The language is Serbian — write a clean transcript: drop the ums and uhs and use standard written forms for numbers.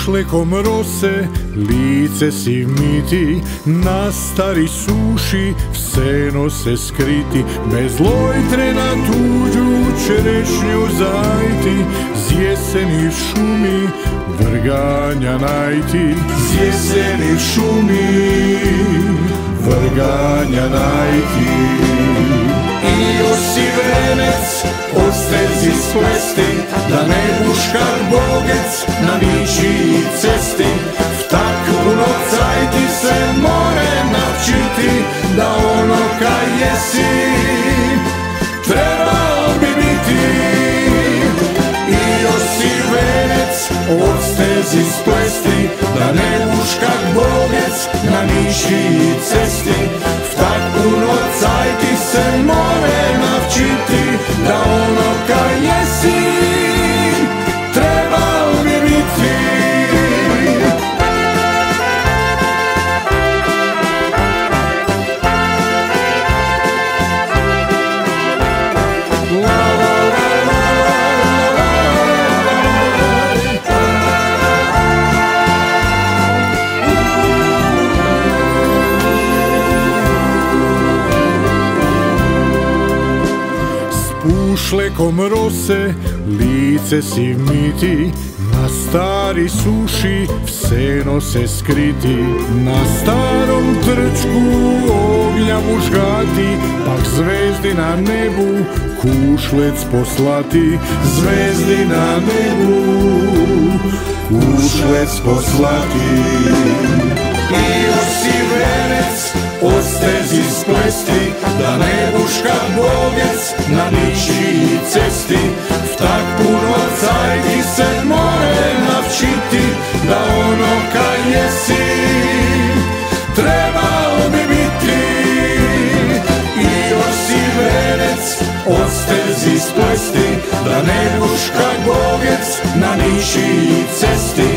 Pušlekom rose lice si miti, na stari suši v seno se skriti, bez lojtre na tuđu čerešnju zajti, z jeseni v šumi vrganja najti, z jeseni v šumi vrganja najti. I osi venec od stezi splesti, da ne buš kak bogec na ničiji cesti. V tak puno cajti se more navčiti, da ono kaj jesi trebao bi biti. I osi venec od stezi splesti, da ne buš kak bogec na ničiji cesti. V tak puno cajti se more navčiti, da ono kaj jesi trebao bi biti. Pušlekom rose lice si miti, na stari suši v seno se skriti, na starom trčku ognja mužgati, pak zvezdi na nebu kušlec poslati, zvezdi na nebu kušlec poslati. I osi venec od stezi splesti, da ne buš kak bogec na ničiji cesti. V tak puno cajti se more navčiti, da ono kaj jesi trebao bi biti. I osi venec od stezi splesti, da ne buš kak bogec na ničiji cesti.